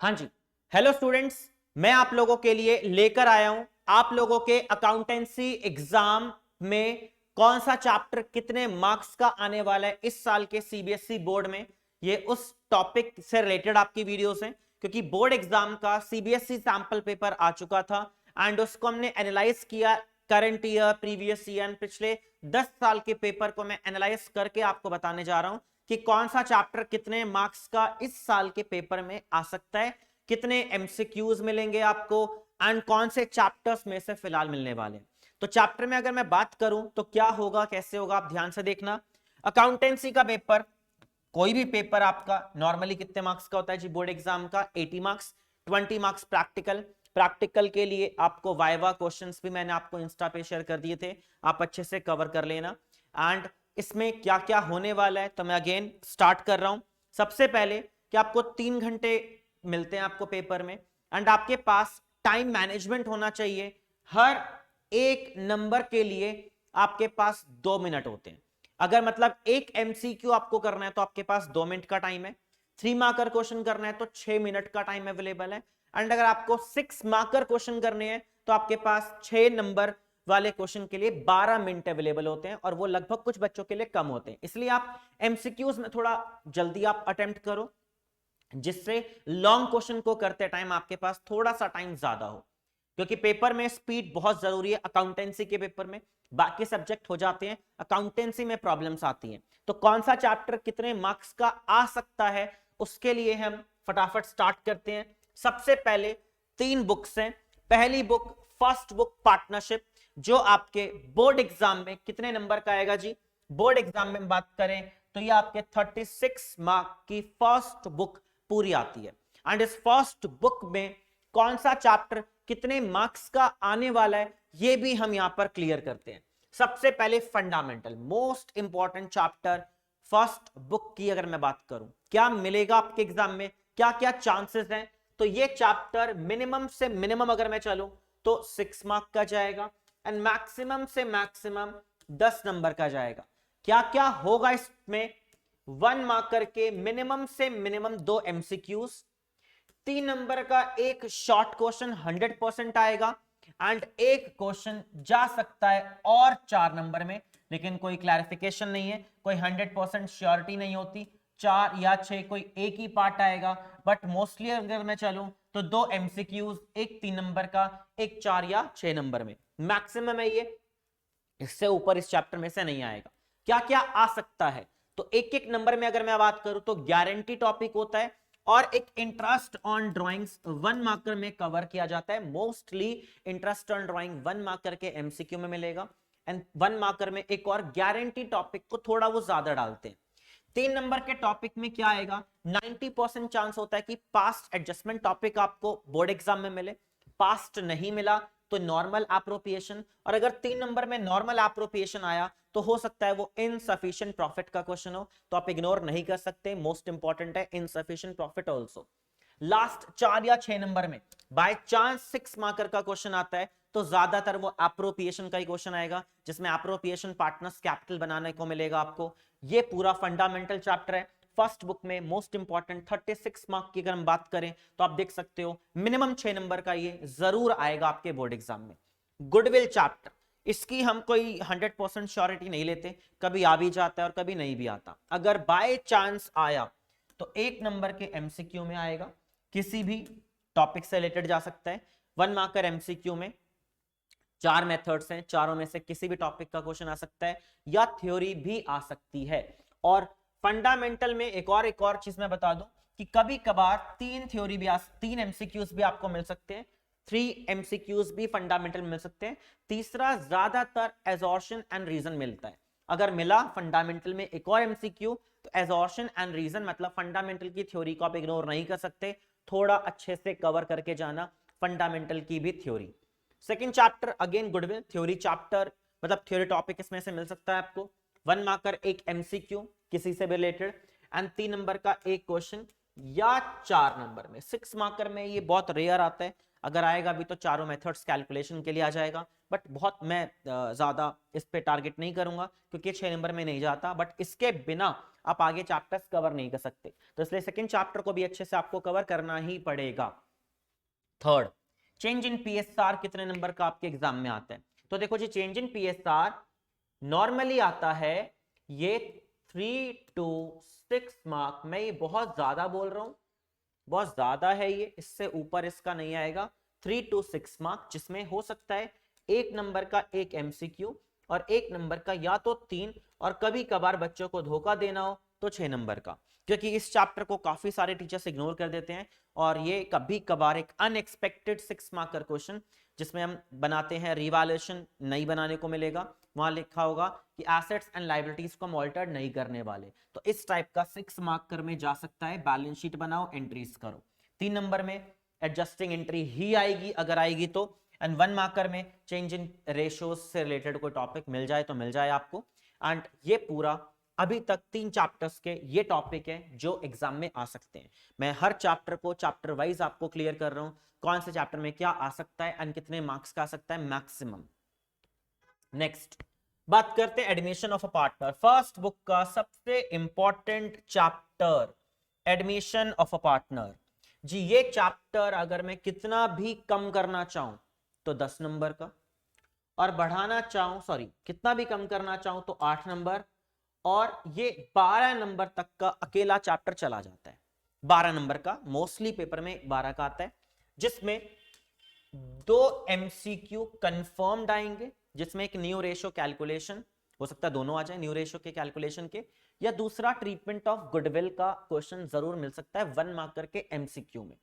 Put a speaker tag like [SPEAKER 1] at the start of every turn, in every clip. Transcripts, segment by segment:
[SPEAKER 1] हाँ जी। Hello students, मैं आप लोगों के लिए लेकर आया हूं आप लोगों के अकाउंटेंसी एग्जाम में कौन सा चैप्टर कितने मार्क्स का आने वाला है इस साल के सीबीएसई बोर्ड में। ये उस टॉपिक से रिलेटेड आपकी वीडियोस हैं, क्योंकि बोर्ड एग्जाम का सीबीएसई सैंपल पेपर आ चुका था एंड उसको हमने एनालाइज किया। करंट ईयर, प्रीवियस ईयर, पिछले 10 साल के पेपर को मैं एनालाइज करके आपको बताने जा रहा हूं कि कौन सा चैप्टर कितने मार्क्स का इस साल के पेपर में आ सकता है, कितने एमसीक्यूज मिलेंगे आपको एंड कौन से चैप्टर्स में से फिलहाल मिलने वाले हैं। तो चैप्टर में अगर मैं बात करूं तो क्या होगा, कैसे होगा, आप ध्यान से देखना। अकाउंटेंसी का पेपर, कोई भी पेपर आपका नॉर्मली कितने मार्क्स का होता है जी? बोर्ड एग्जाम का 80 मार्क्स, 20 मार्क्स प्रैक्टिकल। प्रैक्टिकल के लिए आपको वाइवा क्वेश्चंस भी मैंने आपको इंस्टा पे शेयर कर दिए थे, आप अच्छे से कवर कर लेना। एंड इसमें क्या क्या होने वाला है तो मैं अगेन स्टार्ट कर रहा हूं। सबसे पहले कि आपको 3 घंटे मिलते हैं आपको पेपर में एंड आपके पास टाइम मैनेजमेंट होना चाहिए। हर एक नंबर के लिए आपके पास 2 मिनट होते हैं। अगर मतलब एक एमसीक्यू आपको करना है तो आपके पास 2 मिनट का टाइम है। 3 मार्कर क्वेश्चन करना है तो 6 मिनट का टाइम अवेलेबल है। एंड अगर आपको 6 मार्कर क्वेश्चन करने हैं तो आपके पास 6 नंबर वाले क्वेश्चन के लिए 12 मिनट अवेलेबल होते हैं, और वो लगभग कुछ बच्चों के लिए कम होते हैं। इसलिए आप एमसीक्यूज में थोड़ा जल्दी आप अटेम्प्ट करो, जिससे लॉन्ग क्वेश्चन को करते टाइम आपके पास थोड़ा सा टाइम ज्यादा हो, क्योंकि पेपर में स्पीड बहुत जरूरी है। अकाउंटेंसी के पेपर में बाकी सब्जेक्ट हो जाते हैं, अकाउंटेंसी में प्रॉब्लम्स आती हैं। तो कौन सा चैप्टर कितने मार्क्स का आ सकता है, उसके लिए हम फटाफट स्टार्ट करते हैं। सबसे पहले 3 बुक्स हैं। पहली बुक फर्स्ट बुक पार्टनरशिप, जो आपके बोर्ड एग्जाम में कितने नंबर का आएगा जी? बोर्ड एग्जाम में बात करें तो ये आपके 36 मार्क की फर्स्ट बुक पूरी आती है। एंड इस फर्स्ट बुक में कौन सा चैप्टर कितने मार्क्स का आने वाला है ये भी हम यहां पर क्लियर करते हैं। सबसे पहले fundamental, most important chapter first book की अगर मैं बात करूं, क्या मिलेगा आपके एग्जाम में, क्या क्या चांसेस हैं, तो ये चैप्टर मिनिमम से मिनिमम अगर मैं चलूं तो 6 मार्क का जाएगा एंड मैक्सिमम से मैक्सिमम 10 नंबर का जाएगा। क्या क्या होगा इसमें? 1 मार्कर के मिनिमम से मिनिमम 2 एमसीक्यूज, 3 नंबर का एक शॉर्ट क्वेश्चन 100% आएगा एंड एक क्वेश्चन जा सकता है और 4 नंबर में, लेकिन कोई क्लैरिफिकेशन नहीं है, कोई 100% श्योरिटी नहीं होती। 4 या 6 कोई एक ही पार्ट आएगा, बट मोस्टली अगर मैं चलूं तो 2 एमसीक्यूज, एक 3 नंबर का, एक 4 या 6 नंबर में मैक्सिमम है ये। इससे ऊपर इस चैप्टर में से नहीं आएगा। क्या क्या आ सकता है, तो एक एक नंबर में अगर मैं बात करूं तो गारंटी टॉपिक होता है और एक इंटरेस्ट ऑन ड्राइंग्स 1 मार्कर में कवर किया जाता है। Mostly interest on drawing 1 marker के एमसीक्यू में मिलेगा एंड 1 मार्कर में एक और गारंटी टॉपिक को थोड़ा वो ज्यादा डालते हैं। 3 नंबर के टॉपिक में क्या आएगा? 90% चांस होता है कि पास्ट एडजस्टमेंट टॉपिक आपको बोर्ड एग्जाम में मिले। पास्ट नहीं मिला तो नॉर्मल एप्रोप्रिएशन, और अगर 3 नंबर में नॉर्मल एप्रोप्रिएशन आया तो हो सकता है वो इनसफिशिएंट प्रॉफिट का क्वेश्चन हो, तो आप इग्नोर नहीं कर सकते। मोस्ट इंपॉर्टेंट है इनसफिशिएंट प्रॉफिट ऑल्सो। लास्ट 4 या 6 नंबर में बाय चांस 6 मार्कर का क्वेश्चन आता है तो ज्यादातर वो एप्रोप्रिएशन का ही क्वेश्चन आएगा, जिसमें एप्रोप्रिएशन पार्टनर्स कैपिटल बनाने को मिलेगा आपको। ये पूरा फंडामेंटल चैप्टर है फर्स्ट बुक में। मोस्ट इंपॉर्टेंट 36 मार्क की अगर हम बात करें तो आप देख सकते हो मिनिमम 6 नंबर का ये जरूर आएगा आपके बोर्ड एग्जाम में। गुडविल चैप्टर, इसकी हम कोई 100% श्योरिटी नहीं लेते, कभी आ भी जाता है और कभी नहीं भी आता। अगर बाय चांस आया तो 1 नंबर के एमसीक्यू में आएगा, किसी भी टॉपिक से रिलेटेड जा सकता है। 1 मार्कर एमसीक्यू में 4 मेथड्स हैं, चारों में से किसी भी टॉपिक का क्वेश्चन आ सकता है या थ्योरी भी आ सकती है। और फंडामेंटल में एक और चीज मैं बता दूं कि कभी कभार 3 थ्योरी भी 3 एमसीक्यूज भी आपको मिल सकते हैं, 3 एमसीक्यूज भी फंडामेंटल मिल सकते हैं। तीसरा ज्यादातर एजॉर्शन एंड रीजन मिलता है। अगर मिला फंडामेंटल में एक और एमसीक्यू तो एजॉर्शन एंड रीजन, मतलब फंडामेंटल की थ्योरी को आप इग्नोर नहीं कर सकते, थोड़ा अच्छे से कवर करके जाना फंडामेंटल की भी theory. Second chapter again goodwill, theory chapter, मतलब थ्योरी टॉपिक इसमें से मिल सकता है आपको। 1 मार्कर एक एमसीक्यू किसी से भी रिलेटेड एंड 3 नंबर का एक क्वेश्चन या 4 नंबर में। 6 मार्कर में ये बहुत रेयर आता है, अगर आएगा भी तो चारों मेथड्स कैलकुलेशन के लिए आ जाएगा, बट बहुत मैं ज्यादा इस पे टारगेट नहीं करूंगा क्योंकि 6 नंबर में नहीं जाता, बट इसके बिना आप आगे चैप्टर्स कवर नहीं कर सकते, तो इसलिए सेकंड चैप्टर को भी अच्छे से आपको कवर करना ही पड़ेगा। थर्ड, चेंज इन पीएसआर कितने नंबर का आपके एग्जाम में आता है? तो देखो जी, चेंज इन पीएसआर नॉर्मली आता है ये 3 to 6 मार्क। मैं ये बहुत ज्यादा बोल रहा हूं, बहुत ज्यादा है ये, इससे ऊपर इसका नहीं आएगा। 3 to 6 मार्क, जिसमें हो सकता है 1 नंबर का एक एमसीक्यू और 1 नंबर का या तो 3, और कभी कभार बच्चों को धोखा देना हो तो 6 नंबर का, क्योंकि इस चैप्टर को काफी सारे टीचर्स इग्नोर कर देते हैं। और ये कभी कभार एक अनएक्सपेक्टेड 6 मार्कर क्वेश्चन, जिसमें हम बनाते हैं रिवैल्यूएशन, नहीं बनाने को मिलेगा, वहां लिखा होगा कि एसेट्स एंड लायबिलिटीज को हम ऑल्टर नहीं करने वाले, तो इस टाइप का 6 मार्कर में जा सकता है। बैलेंस शीट बनाओ, एंट्रीज करो। 3 नंबर में एडजस्टिंग एंट्री ही आएगी अगर आएगी तो, एंड 1 मार्कर में चेंज इन रेशियोज से रिलेटेड कोई टॉपिक मिल जाए तो मिल जाए आपको। एंड ये पूरा अभी तक 3 चैप्टर्स के ये टॉपिक है जो एग्जाम में आ सकते हैं। मैं हर चैप्टर को चैप्टर वाइज आपको क्लियर कर रहा हूं, कौन से चैप्टर में क्या आ सकता है एंड कितने मार्क्स का आ सकता है मैक्सिमम। नेक्स्ट बात करते हैं admission of a partner. First book का सबसे important chapter admission of a partner. जी ये चैप्टर अगर मैं कितना भी कम करना चाहूं तो 10 नंबर का, और बढ़ाना चाहूं, सॉरी कितना भी कम करना चाहूं तो 8 नंबर, और ये 12 नंबर तक का अकेला चैप्टर चला जाता है। 12 नंबर का मोस्टली पेपर में 12 का आता है, जिसमें 2 एमसीक्यू कंफर्म्ड आएंगे, जिसमें एक न्यू रेशियो कैलकुलेशन, हो सकता है दोनों आ जाए, न्यू रेशियो के कैलकुलेशन के, या दूसरा ट्रीटमेंट ऑफ गुडविल का क्वेश्चन जरूर मिल सकता है 1 मार्कर के एमसीक्यू में।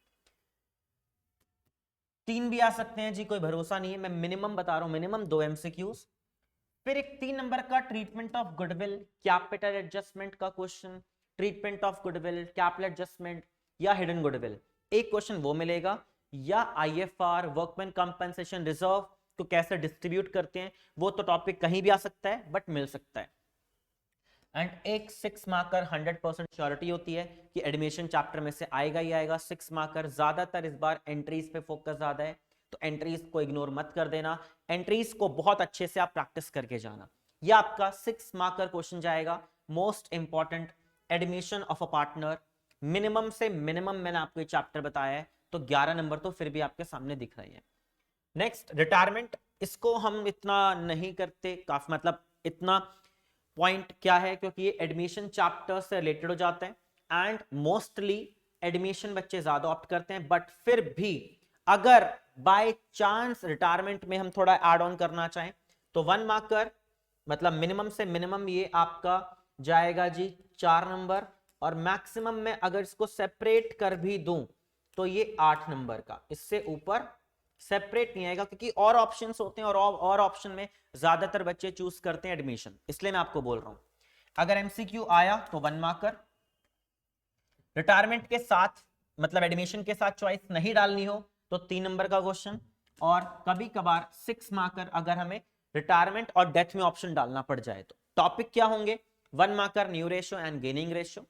[SPEAKER 1] 3 भी आ सकते हैं जी, कोई भरोसा नहीं है, मैं मिनिमम बता रहा हूं, मिनिमम 2 एमसीक्यूज। फिर एक 3 नंबर का treatment of goodwill capital adjustment का question, treatment of goodwill capital adjustment या हिडन गुडविल, एक क्वेश्चन वो मिलेगा, या आईएफआर वर्कमैन कंपनसेशन रिजर्व को कैसे डिस्ट्रीब्यूट करते हैं, वो तो टॉपिक कहीं भी आ सकता है बट मिल सकता है। एंड एक 6 मार्कर 100% श्योरिटी होती है कि एडमिशन चैप्टर में से आएगा ही आएगा 6 मार्कर। ज्यादातर इस बार एंट्रीज पे फोकस ज्यादा है, तो एंट्रीज को इग्नोर मत कर देना, एंट्रीज को बहुत अच्छे से आप प्रैक्टिस करके जाना। यह आपका 6 मार्कर क्वेश्चन जाएगा, most important admission of a partner. Minimum से मिनिमम मैंने आपको ये चैप्टर बताया है, तो 11 नंबर तो फिर भी आपके सामने दिख रहे हैं। नेक्स्ट रिटायरमेंट, इसको हम इतना नहीं करते, काफी मतलब इतना पॉइंट क्या है, क्योंकि ये एडमिशन चैप्टर से रिलेटेड हो जाते हैं एंड मोस्टली एडमिशन बच्चे ज्यादा ऑप्ट करते हैं, बट फिर भी अगर बाय चांस रिटायरमेंट में हम थोड़ा ऐड ऑन करना चाहें तो 1 मार्कर मतलब मिनिमम से मिनिमम ये आपका जाएगा जी 4 नंबर, और मैक्सिमम में अगर इसको सेपरेट कर भी दूं तो ये 8 नंबर का, इससे ऊपर सेपरेट नहीं आएगा, क्योंकि और ऑप्शंस होते हैं और ऑप्शन में ज्यादातर बच्चे चूज करते हैं एडमिशन, इसलिए मैं आपको बोल रहा हूं। अगर एमसीक्यू आया तो 1 मार्कर, रिटायरमेंट के साथ मतलब एडमिशन के साथ चॉइस नहीं डालनी हो तो 3 नंबर का क्वेश्चन, और कभी कभार 6 मार्कर अगर हमें रिटायरमेंट और डेथ में ऑप्शन डालना पड़ जाए तो टॉपिक क्या होंगे, 1 marker new ratio and gaining ratio,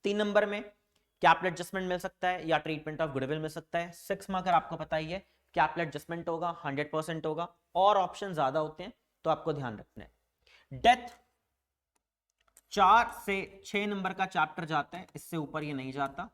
[SPEAKER 1] 3 number में कैपिटल एडजस्टमेंट मिल सकता है या ट्रीटमेंट ऑफ गुडविल मिल सकता है, 6 मार्कर आपको पता ही है कैपिटल एडजस्टमेंट होगा, 100% होगा, और ऑप्शन ज्यादा होते हैं तो आपको ध्यान रखना है। डेथ 4 से 6 नंबर का चैप्टर जाता है, इससे ऊपर ये नहीं जाता,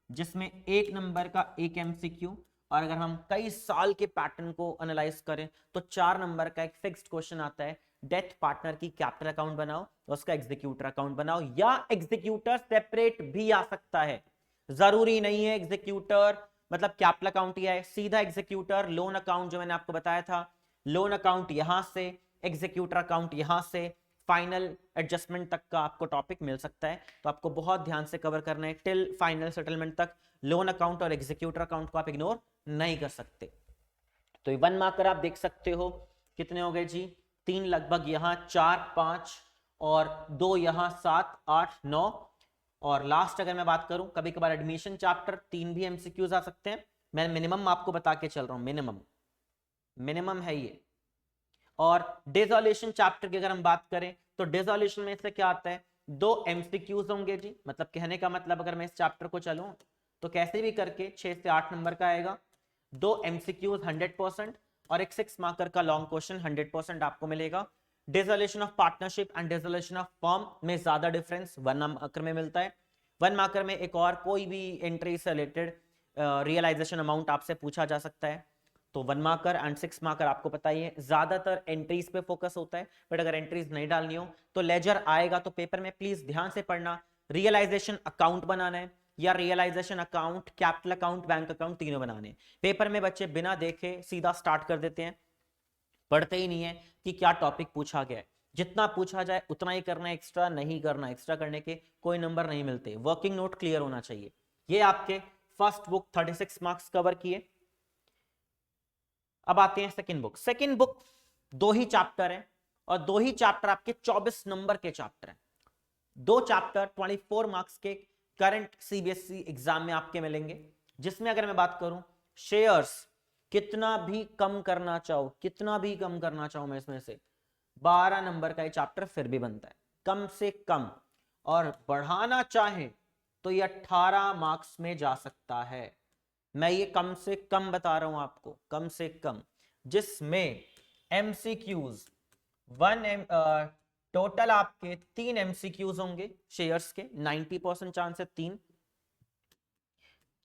[SPEAKER 1] जिसमें 1 नंबर का एक एमसीक्यू, और अगर हम कई साल के पैटर्न को एनालाइज करें तो 4 नंबर का एक फिक्स्ड क्वेश्चन आता है, डेथ पार्टनर की कैपिटल अकाउंट बनाओ, उसका एग्जीक्यूटर अकाउंट बनाओ, या एग्जीक्यूटर सेपरेट भी आ सकता है, जरूरी नहीं है एग्जीक्यूटर मतलब कैपिटल अकाउंट ही है, सीधा एग्जीक्यूटर लोन अकाउंट जो मैंने आपको बताया था, लोन अकाउंट यहां से, एग्जीक्यूटर अकाउंट यहां से, फाइनल एडजस्टमेंट तक का आपको टॉपिक मिल सकता है, तो आपको बहुत ध्यान से कवर करना है टिल फाइनल सेटलमेंट तक। लोन अकाउंट और एग्जीक्यूटर अकाउंट को आप इग्नोर नहीं कर सकते। तो 1 मार्कर आप देख सकते हो कितने हो गए जी, 3 लगभग यहां, 4 5 और 2 यहां, 7 8 9, और लास्ट अगर मैं बात करूं कभी कभार एडमिशन चैप्टर 3 भी एमसीक्यूज आ सकते हैं, मैं मिनिमम आपको बता के चल रहा हूं, मिनिमम है ये। और डिसोल्यूशन चैप्टर की अगर हम बात करें तो डिसोल्यूशन में से क्या आता है, 2 एमसीक्यूज होंगे जी, मतलब कहने का मतलब अगर मैं इस चैप्टर को चलूं तो कैसे भी करके 6 से 8 नंबर का आएगा, 2 एमसीक्यूज 100% और एक 6 मार्कर का लॉन्ग क्वेश्चन 100% आपको मिलेगा। Dissolution of partnership and dissolution of firm में ज्यादा डिफरेंस 1 मार्कर में मिलता है। 1 मार्कर में एक और कोई भी एंट्री से रिलेटेड रियलाइजेशन अमाउंट आपसे पूछा जा सकता है। तो 1 मार्कर एंड 6 मार्कर आपको पता ही है, ज्यादातर एंट्रीज पे फोकस होता है, बट अगर एंट्रीज नहीं डालनी हो तो लेजर आएगा तो पेपर में प्लीज ध्यान से पढ़ना। रियलाइजेशन अकाउंट बनाना है या realization account, capital account, bank account तीनों बनाने। पेपर में बच्चे बिना देखे सीधा स्टार्ट कर देते हैं, पढ़ते ही नहीं है कि क्या टॉपिक पूछा गया है। जितना पूछा जाए उतना ही करना, एक्स्ट्रा नहीं करना, एक्स्ट्रा करने के कोई नंबर नहीं मिलते। वर्किंग नोट क्लियर होना चाहिए। ये आपके फर्स्ट बुक 36 मार्क्स कवर किए। अब आते हैं सेकंड बुक। सेकंड बुक 2 ही चैप्टर है और 2 ही चैप्टर आपके 24 नंबर के चैप्टर हैं। 2 चैप्टर 24 मार्क्स के करंट सीबीएसई एग्जाम में आपके मिलेंगे, जिसमें अगर मैं बात करूं शेयर्स कितना भी कम करना चाहो, कितना भी कम करना चाहो मैं इसमें से 12 नंबर का ये चैप्टर फिर भी बनता है कम से कम, और बढ़ाना चाहे तो ये 18 मार्क्स में जा सकता है। मैं ये कम से कम बता रहा हूं आपको, कम से कम, जिसमें एमसीक्यूज टोटल आपके 3 एमसीक्यूज होंगे शेयर्स के, 90% चांस है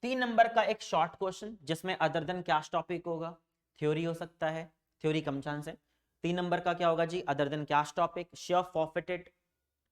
[SPEAKER 1] 3 नंबर का एक शॉर्ट क्वेश्चन जिसमें अदर देन कैश टॉपिक होगा, थ्योरी हो सकता है, थ्योरी कम चांस है। 3 नंबर का क्या होगा जी, other than cash topic, share forfeited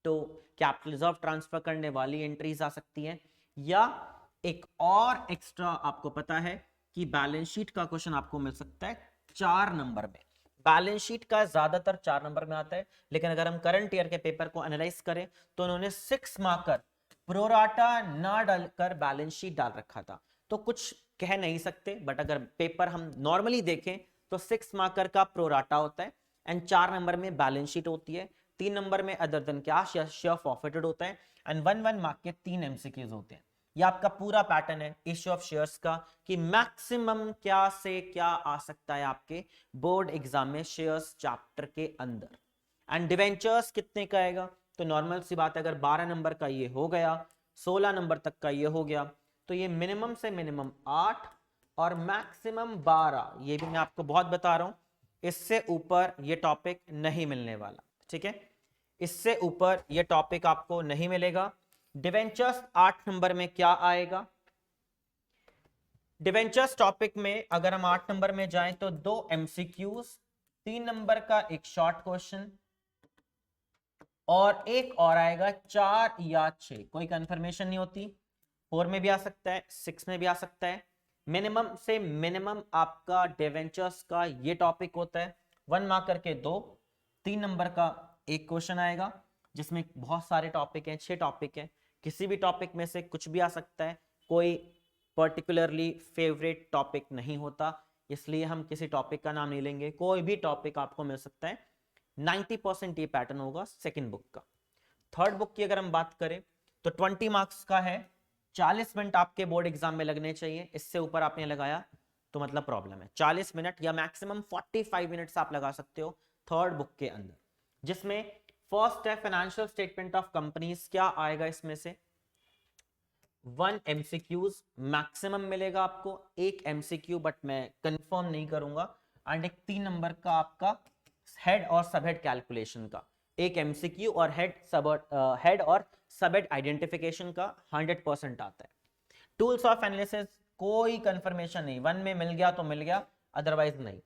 [SPEAKER 1] तो कैपिटल रिजर्व ट्रांसफर करने वाली एंट्रीज आ सकती हैं, या एक और एक्स्ट्रा आपको पता है कि बैलेंस शीट का क्वेश्चन आपको मिल सकता है 4 नंबर में। बैलेंस शीट का ज्यादातर 4 नंबर में आता है, लेकिन अगर हम करंट ईयर के पेपर को एनालाइज करें तो उन्होंने 6 मार्कर प्रोराटा ना डालकर बैलेंस शीट डाल रखा था, तो कुछ कह नहीं सकते। बट अगर पेपर हम नॉर्मली देखें तो 6 मार्कर का प्रोराटा होता है एंड 4 नंबर में बैलेंस शीट होती है, 3 नंबर में अदर देन कैश या शेयर फॉरफिटेड होता है, एंड 1 मार्क के 3 एमसीक्यूज होते हैं। ये आपका पूरा पैटर्न है इश्यू ऑफ शेयर्स का, कि मैक्सिमम क्या से क्या आ सकता है आपके बोर्ड एग्जाम में शेयर्स चैप्टर के अंदर। एंड डिवेंचर्स कितने का आएगा, तो नॉर्मल सी बात है, अगर 12 नंबर का ये हो गया, 16 नंबर तक का ये हो गया, तो ये मिनिमम से मिनिमम 8 और मैक्सिमम 12, ये भी मैं आपको बहुत बता रहा हूं, इससे ऊपर ये टॉपिक नहीं मिलने वाला, ठीक है, इससे ऊपर ये टॉपिक आपको नहीं मिलेगा। डिवेंचर्स 8 नंबर में क्या आएगा, डिवेंचर्स टॉपिक में अगर हम 8 नंबर में जाएं तो 2 एमसीक्यूज, 3 नंबर का एक शॉर्ट क्वेश्चन और एक और आएगा 4 या 6, कोई कंफर्मेशन नहीं होती, 4 में भी आ सकता है, 6 में भी आ सकता है। मिनिमम से मिनिमम आपका डिवेंचर्स का ये टॉपिक होता है 1 मार्कर के 2, 3 नंबर का एक क्वेश्चन आएगा जिसमें बहुत सारे टॉपिक हैं, 6 टॉपिक हैं, किसी भी टॉपिक में से कुछ भी आ सकता है, कोई पर्टिकुलरली फेवरेट टॉपिक नहीं होता, इसलिए हम किसी टॉपिक का नाम नहीं लेंगे, कोई भी टॉपिक आपको मिल सकता है। 90% ये पैटर्न होगा सेकंड बुक का। थर्ड बुक की अगर हम बात करें तो 20 मार्क्स का है, 40 मिनट आपके बोर्ड एग्जाम में लगने चाहिए, इससे ऊपर आपने लगाया तो मतलब प्रॉब्लम है। 40 मिनट या मैक्सिमम 45 मिनट्स आप लगा सकते हो थर्ड बुक के अंदर, जिसमें फर्स्ट है फाइनेंशियल स्टेटमेंट ऑफ कंपनीज। क्या आएगा इसमें से 1 एमसीक्यूज मैक्सिमम मिलेगा आपको, एक एमसीक्यू बट मैं कंफर्म नहीं करूंगा, एंड एक 3 नंबर का आपका हेड और सबहेड कैलकुलेशन का, एक एमसीक्यू और हेड और सबहेड आइडेंटिफिकेशन का 100% आता है। टूल्स ऑफ एनालिसिस कोई कंफर्मेशन नहीं, 1 में मिल गया तो मिल गया, अदरवाइज नहीं।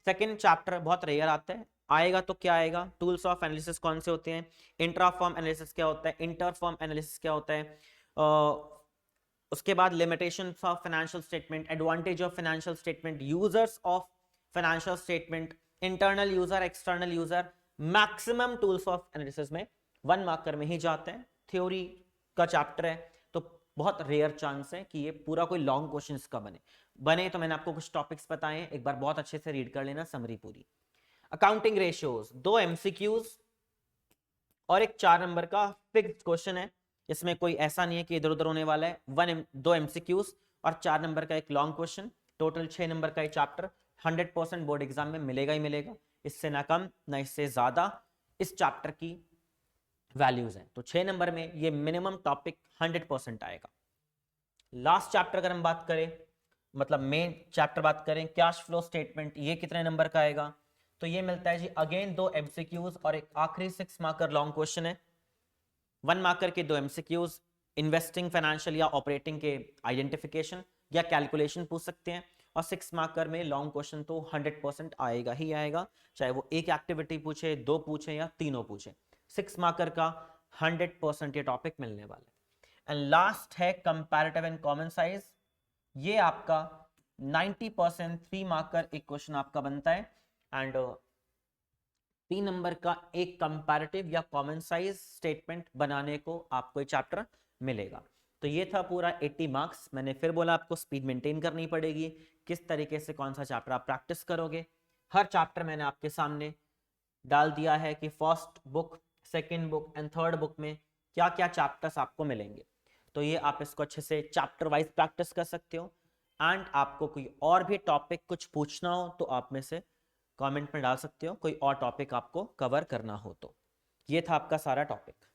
[SPEAKER 1] सेकंड चैप्टर बहुत रेयर आता है, आएगा तो क्या आएगा, टूल्स ऑफ एनालिसिस कौन से होते हैं, इंट्राफॉर्म एनालिसिस क्या होता है, इंटरफॉर्म एनालिसिस क्या होता है, उसके बाद limitations of financial statement, advantage of financial statement, users of financial statement, internal user, external user. Maximum tools of analysis में 1 मार्कर में ही जाते हैं, थ्योरी का चैप्टर है तो बहुत रेयर चांस है कि ये पूरा कोई लॉन्ग क्वेश्चंस का बने तो मैंने आपको कुछ टॉपिक्स बताए, एक बार बहुत अच्छे से रीड कर लेना समरी पूरी। अकाउंटिंग रेशियोज 2 एमसीक्यूज और एक 4 नंबर का फिक्स्ड क्वेश्चन है, इसमें कोई ऐसा नहीं है कि इधर उधर होने वाला है, 2 एमसीक्यूज और 4 नंबर का एक लॉन्ग क्वेश्चन, टोटल 6 नंबर का ये चैप्टर 100% बोर्ड एग्जाम में मिलेगा ही मिलेगा, इससे ना कम ना इससे ज्यादा इस चैप्टर की वैल्यूज हैं, तो 6 नंबर में ये मिनिमम टॉपिक 100% आएगा। लास्ट चैप्टर अगर हम बात करें मतलब मेन चैप्टर बात करें कैश फ्लो स्टेटमेंट, ये कितने नंबर का आएगा? तो ये मिलता है जी अगेन 2 एमसीक्यूज और एक आखिरी 6 मार्कर लॉन्ग क्वेश्चन है। 1 मार्कर के 2 एमसीक्यूज, इन्वेस्टिंग, फाइनेंशियल या ऑपरेटिंग के आइडेंटिफिकेशन या कैलकुलेशन पूछ सकते हैं, और 6 मार्कर में लॉन्ग क्वेश्चन तो 100% आएगा ही आएगा, चाहे वो एक एक्टिविटी पूछे, 2 पूछे या तीनों पूछे। 6 मार्कर का 100% ये टॉपिक मिलने वाला है। एंड लास्ट है कंपैरेटिव एंड कॉमन साइज, ये आपका 90% 3 मार्कर एक क्वेश्चन आपका बनता है, एंड 3 नंबर का एक कंपैरेटिव या कॉमन साइज स्टेटमेंट बनाने को आपको एक चैप्टर मिलेगा। तो ये था पूरा 80 मार्क्स। मैंने फिर बोला आपको स्पीड मेंटेन करनी पड़ेगी, किस तरीके से कौन सा चैप्टर आप प्रैक्टिस करोगे। हर चैप्टर मैंने आपके सामने डाल दिया है कि first book, second book and third book में क्या क्या चैप्टर्स आपको मिलेंगे। तो ये आप इसको अच्छे से चैप्टर वाइज प्रैक्टिस कर सकते हो। एंड आपको कोई और भी टॉपिक कुछ पूछना हो तो आप में से कमेंट में डाल सकते हो, कोई और टॉपिक आपको कवर करना हो तो। ये था आपका सारा टॉपिक।